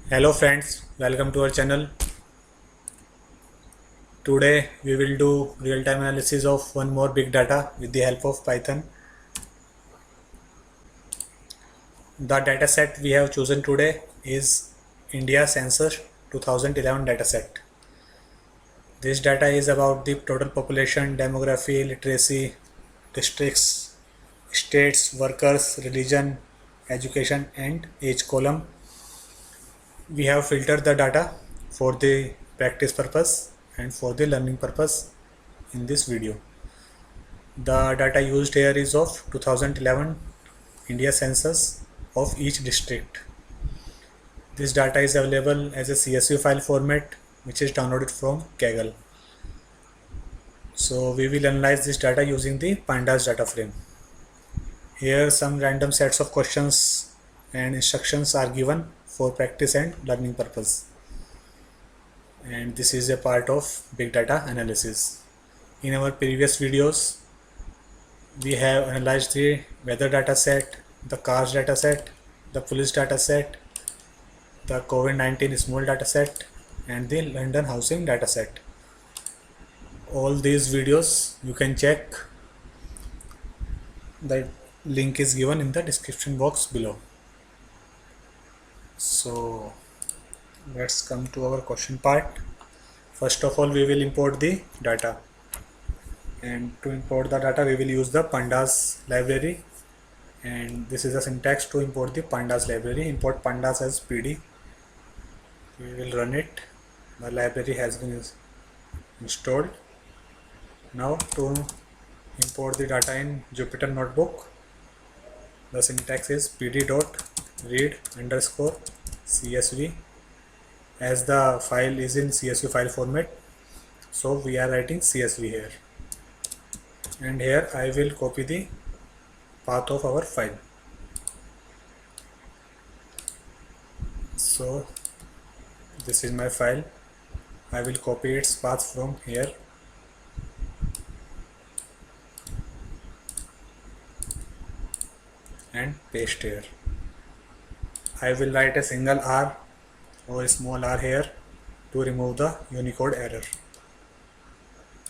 Hello friends, welcome to our channel. Today we will do real-time analysis of one more big data with the help of Python. The dataset we have chosen today is India Census 2011 dataset. This data is about the total population, demography, literacy, districts, states, workers, religion, education and age column. We have filtered the data for the practice purpose and for the learning purpose in this video. The data used here is of 2011 India census of each district. This data is available as a CSV file format which is downloaded from Kaggle. So we will analyze this data using the Pandas data frame. Here some random sets of questions and instructions are given for practice and learning purpose. And this is a part of big data analysis. In our previous videos, we have analyzed the weather data set, the cars data set, the police data set, the COVID-19 small data set and the London housing data set. All these videos you can check. The link is given in the description box below. So let's come to our question part. First of all, we will import the data. And to import the data, we will use the Pandas library. And this is the syntax to import the Pandas library. Import Pandas as PD. We will run it. The library has been installed. Now to import the data in Jupyter notebook, the syntax is pd.read_csv. As the file is in CSV file format, so we are writing CSV here. And here I will copy the path of our file. So this is my file. I will copy its path from here and paste here. I will write a single R or a small r here to remove the Unicode error.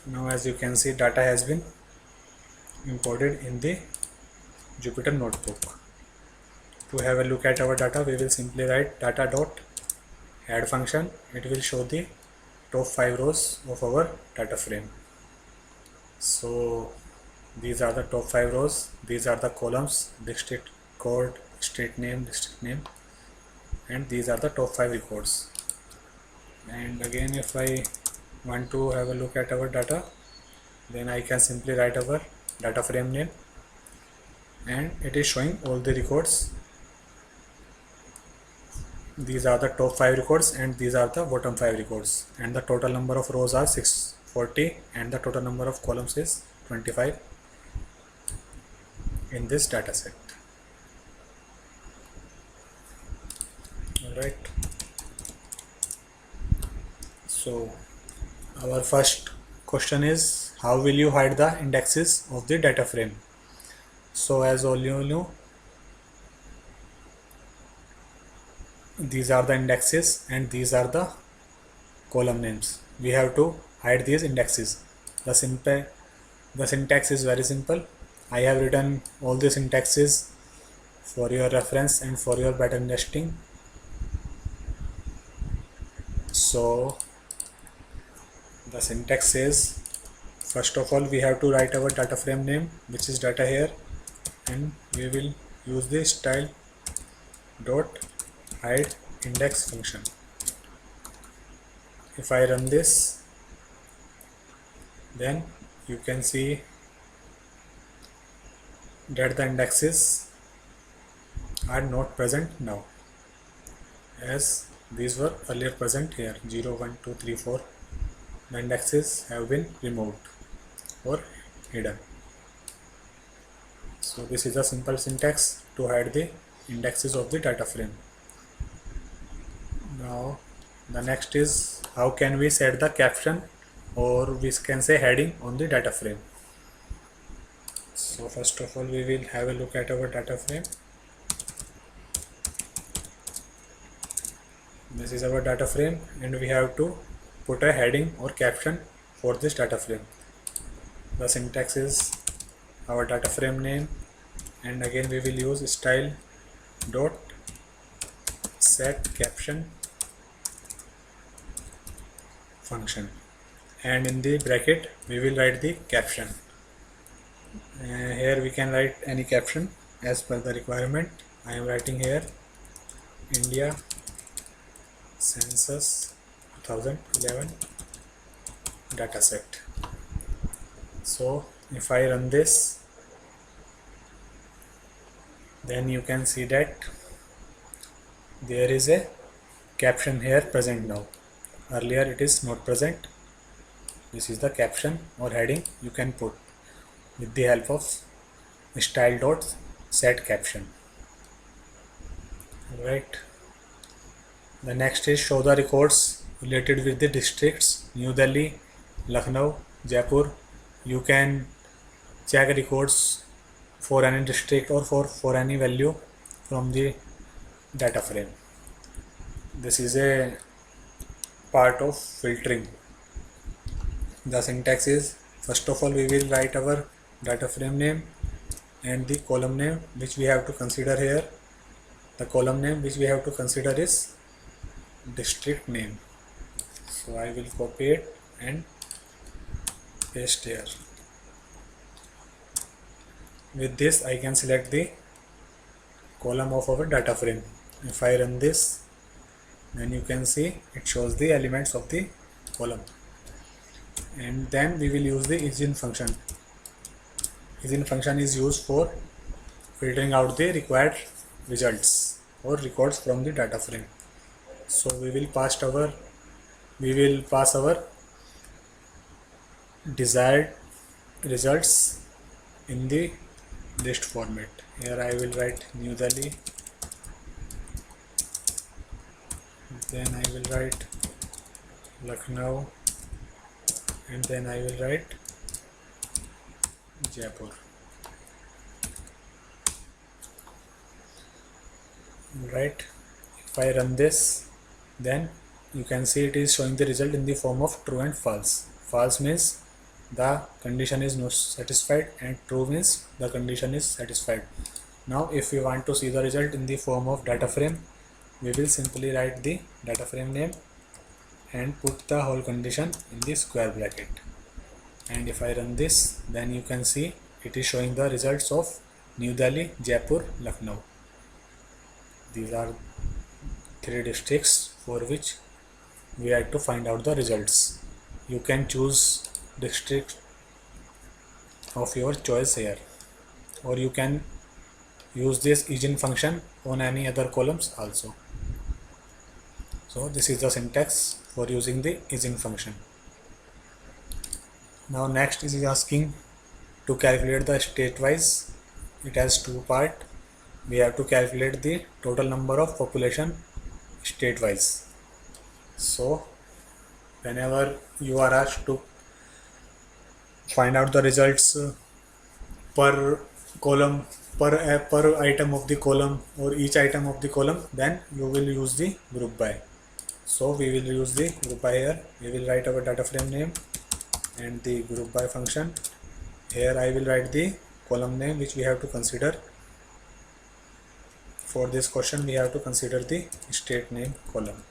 Now as you can see, data has been imported in the Jupyter notebook. To have a look at our data, we will simply write data.add function. It will show the top 5 rows of our data frame. So these are the top 5 rows, these are the columns, district code, state name, district name, and these are the top 5 records. And again, if I want to have a look at our data, then I can simply write our data frame name and it is showing all the records. These are the top 5 records and these are the bottom 5 records, and the total number of rows are 640 and the total number of columns is 25 in this data set. Alright, so our first question is, how will you hide the indexes of the data frame? So as all you know, these are the indexes and these are the column names. We have to hide these indexes. The syntax is very simple. I have written all the syntaxes for your reference and for your better understanding. So the syntax says, first of all, we have to write our data frame name, which is data here, and we will use the style dot hide index function. If I run this, then you can see that the indexes are not present now, as these were earlier present here, 0, 1, 2, 3, 4. The indexes have been removed or hidden. So this is a simple syntax to hide the indexes of the data frame. Now the next is, how can we set the caption, or we can say heading, on the data frame. So first of all, we will have a look at our data frame. This is our data frame, and we have to put a heading or caption for this data frame. The syntax is our data frame name, and again we will use style dot set caption function, and in the bracket we will write the caption. Here we can write any caption as per the requirement. I am writing here India Census 2011 dataset. So if I run this, then you can see that there is a caption here present now. Earlier it is not present. This is the caption or heading you can put with the help of style dot set caption. Right. The next is show the records related with the districts New Delhi, Lucknow, Jaipur. You can check records for any district or for any value from the data frame. This is a part of filtering. The syntax is, first of all we will write our data frame name and the column name which we have to consider here. The column name which we have to consider is district name. So I will copy it and paste here. With this I can select the column of our data frame. If I run this, then you can see it shows the elements of the column. And then we will use the isIn function. IsIn function is used for filtering out the required results or records from the data frame. So we will pass our desired results in the list format. Here I will write New Delhi, then I will write Lucknow, and then I will write Jaipur. Right. If I run this, then you can see it is showing the result in the form of true and false. False means the condition is not satisfied, and true means the condition is satisfied. Now if we want to see the result in the form of data frame, we will simply write the data frame name and put the whole condition in the square bracket. And if I run this, then you can see it is showing the results of New Delhi, Jaipur, Lucknow. These are 3 districts for which we had to find out the results. You can choose district of your choice here, or you can use this isIn function on any other columns also. So this is the syntax for using the isIn function. Now next is asking to calculate the statewise. It has 2 parts. We have to calculate the total number of population statewise. So whenever you are asked to find out the results per column, per item of the column or each item of the column, then you will use the group by. So we will use the group by here. We will write our data frame name and the group by function. Here I will write the column name which we have to consider. For this question we have to consider the state name column.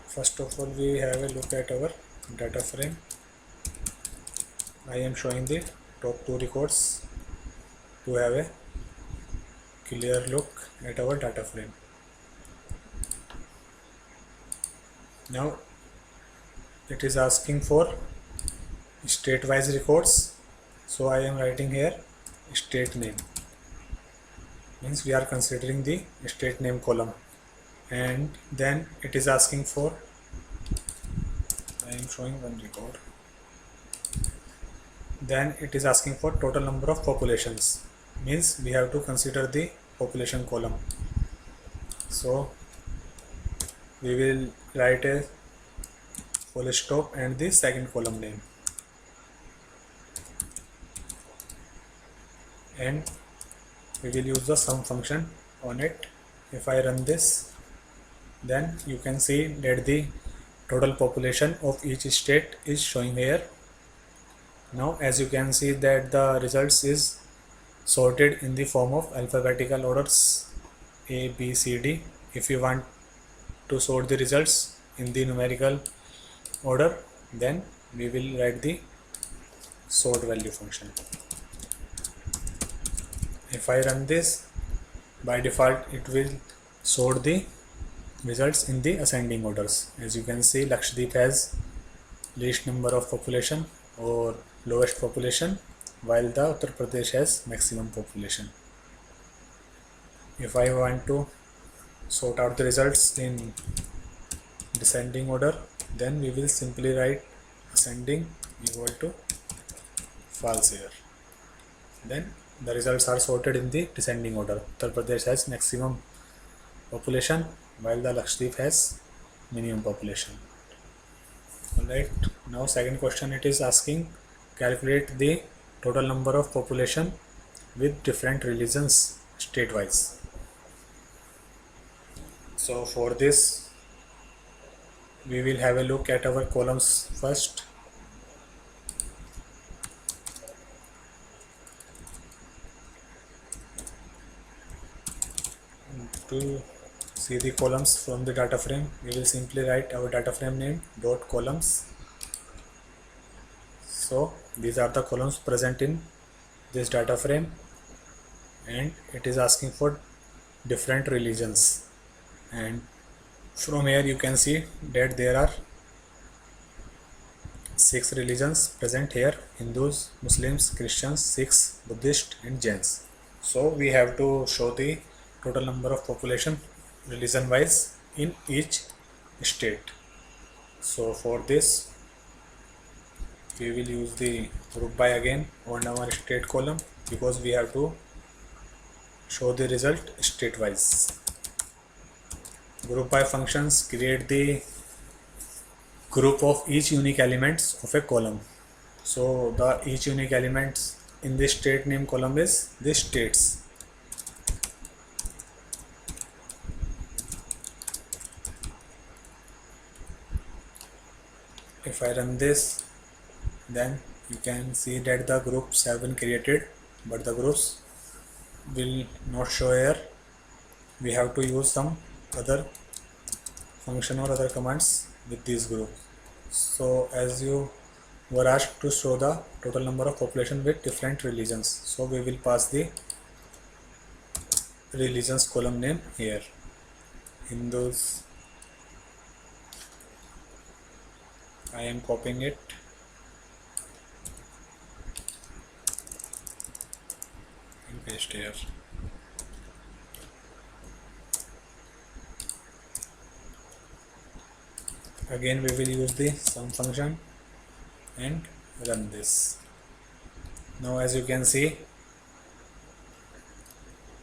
First of all we have a look at our data frame. I am showing the top 2 records to have a clear look at our data frame. Now it is asking for state-wise records, so I am writing here state name, means we are considering the state name column. And then it is asking for, I am showing one record, then it is asking for total number of populations, means we have to consider the population column. So we will write a full stop and the second column name, and we will use the sum function on it. If I run this, then you can see that the total population of each state is showing here. Now as you can see that the results is sorted in the form of alphabetical orders A, B, C, D. If you want to sort the results in the numerical order, then we will write the sort value function. If I run this, by default it will sort the results in the ascending orders. As you can see, Lakshadweep has least number of population or lowest population, while the Uttar Pradesh has maximum population. If I want to sort out the results in descending order, then we will simply write ascending equal to false here. Then the results are sorted in the descending order. Uttar Pradesh has maximum population, while the Lakshadweep has minimum population. Alright, now second question, it is asking calculate the total number of population with different religions state-wise. So for this, we will have a look at our columns first. To see the columns from the data frame, we will simply write our data frame name dot columns. So these are the columns present in this data frame, and it is asking for different religions, and from here you can see that there are 6 religions present here: Hindus, Muslims, Christians, Sikhs, Buddhist and Jains. So we have to show the total number of population religion wise in each state. So for this, we will use the group by again on our state column, because we have to show the result state wise. Group by functions create the group of each unique elements of a column. So the each unique elements in this state name column is the states. If I run this, then you can see that the groups have been created, but the groups will not show here. We have to use some other function or other commands with this group. So as you were asked to show the total number of population with different religions, so we will pass the religions column name here. Hindus, I am copying it, and paste here. Again we will use the sum function and run this. Now as you can see,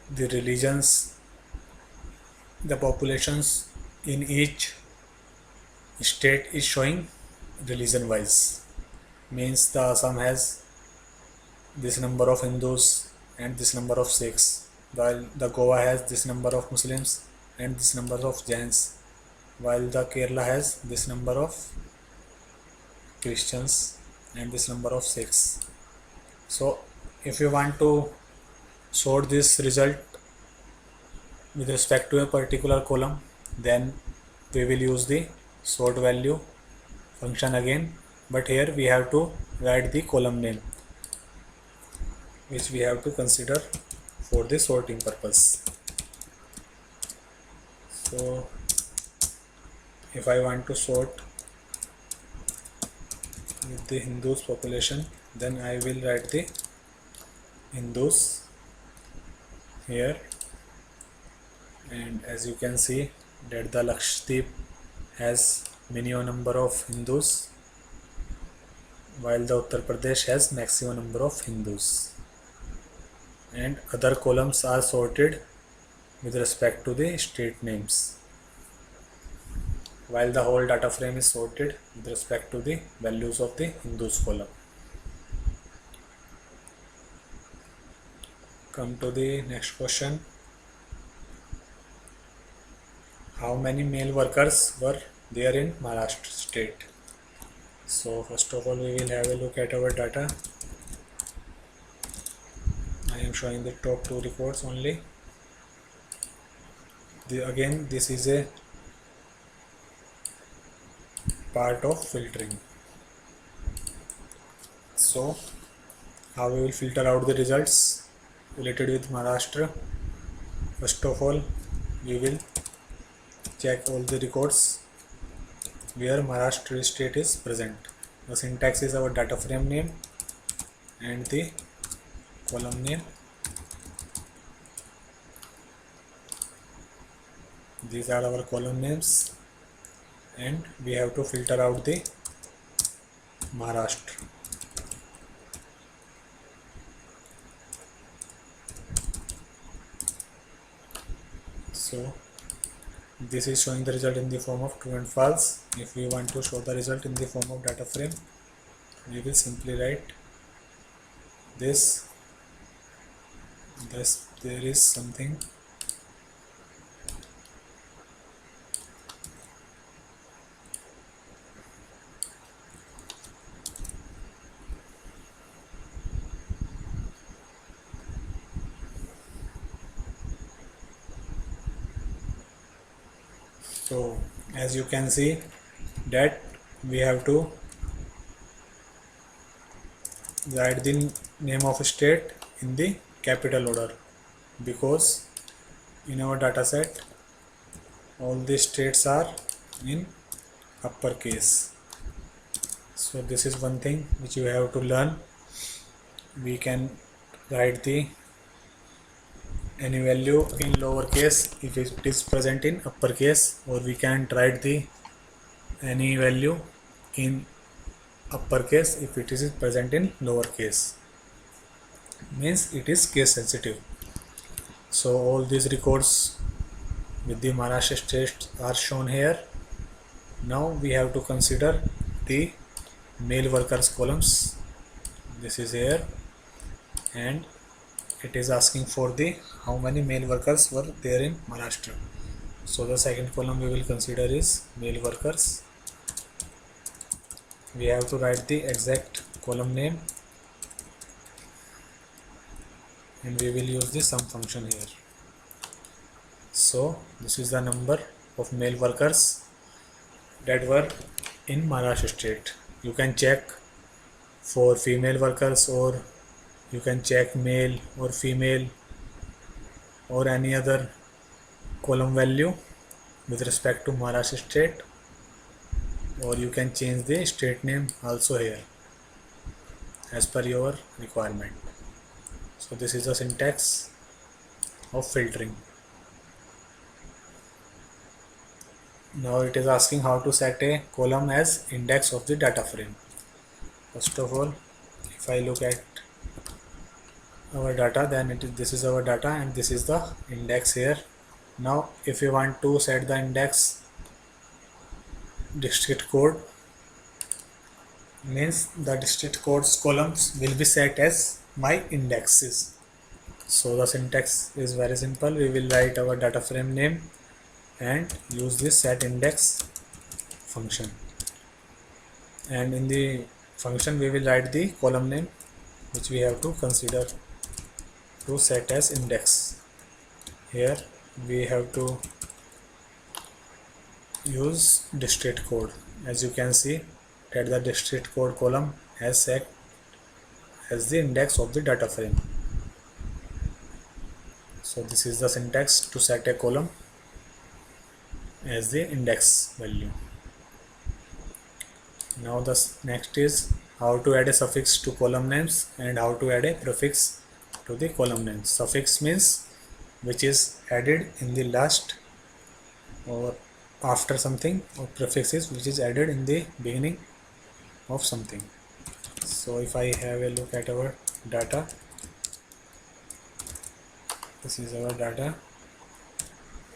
the religions, the populations in each state is showing religion wise. Means the Assam has this number of Hindus and this number of Sikhs, while the Goa has this number of Muslims and this number of Jains, while the Kerala has this number of Christians and this number of Sikhs. So if you want to sort this result with respect to a particular column, then we will use the sort value function again, but here we have to write the column name which we have to consider for the sorting purpose. So if I want to sort with the Hindus population, then I will write the Hindus here, and as you can see that the Lakshadweep has minimum number of Hindus, while the Uttar Pradesh has maximum number of Hindus, and other columns are sorted with respect to the state names, while the whole data frame is sorted with respect to the values of the Hindus column. Come to the next question. how many male workers were there in Maharashtra state. So first of all we will have a look at our data. I am showing the top 2 records only. Again this is a part of filtering. So how we will filter out the results related with Maharashtra. First of all we will check all the records where Maharashtra state is present. The syntax is our data frame name and the column name. These are our column names and we have to filter out the Maharashtra. So this is showing the result in the form of true and false. If we want to show the result in the form of data frame, we will simply write this there is something so as you can see that we have to write the name of state in the capital order, because in our dataset all the states are in uppercase. So this is one thing which you have to learn. We can write the any value in lowercase if it is present in uppercase, or we can write the any value in uppercase if it is present in lowercase. Means it is case sensitive. So all these records with the Maharashtra state are shown here. Now we have to consider the male workers columns. This is here and it is asking for the how many male workers were there in Maharashtra. So the second column we will consider is male workers. We have to write the exact column name and we will use the sum function here. So this is the number of male workers that were in Maharashtra state. You can check for female workers, or you can check male or female or any other column value with respect to Maharashtra state, or you can change the state name also here as per your requirement. So this is the syntax of filtering. Now it is asking how to set a column as index of the data frame. First of all, if I look at our data, then this is our data and this is the index here. Now if you want to set the index district code, means the district codes columns will be set as my indexes. So the syntax is very simple. We will write our data frame name and use this set index function, and in the function we will write the column name which we have to consider to set as index. Here we have to use district code. As you can see that the district code column has set as the index of the data frame. So this is the syntax to set a column as the index value. Now the next is how to add a suffix to column names and how to add a prefix to the column names. Suffix means which is added in the last or after something, or prefix is which is added in the beginning of something. So if I have a look at our data, this is our data,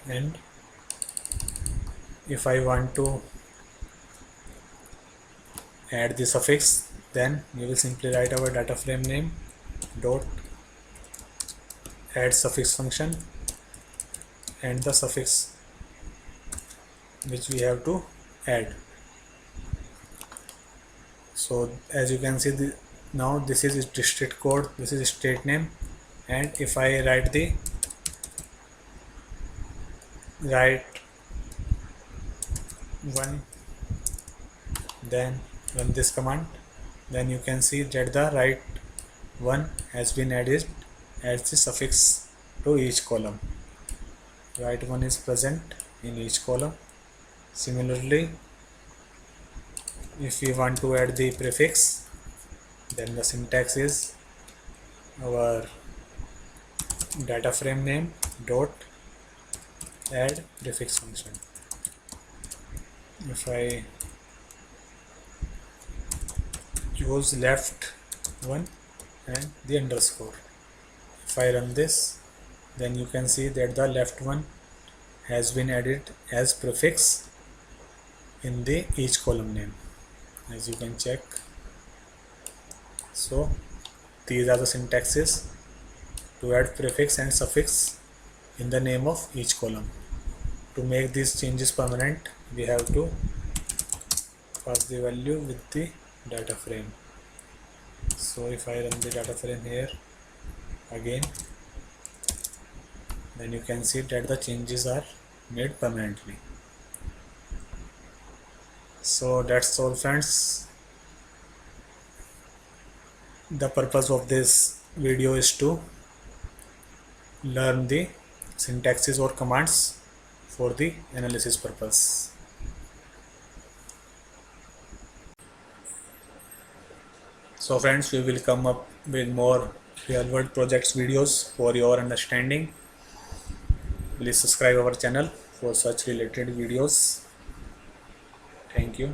and if I want to add the suffix, then we will simply write our data frame name dot add suffix function and the suffix which we have to add. So as you can see, now this is district code, this is state name, and if I write one, then run this command, then you can see that the right one has been added as the suffix to each column. Right one is present in each column. Similarly, if we want to add the prefix, then the syntax is our data frame name dot add prefix function. If I use left one and the underscore, if I run this, then you can see that the left one has been added as prefix in the each column name, as you can check. So these are the syntaxes to add prefix and suffix in the name of each column. To make these changes permanent, we have to pass the value with the data frame. So if I run the data frame here again, then you can see that the changes are made permanently. So that's all, friends. The purpose of this video is to learn the syntaxes or commands for the analysis purpose. So friends, we will come up with more real world projects videos for your understanding. Please subscribe our channel for such related videos. Thank you.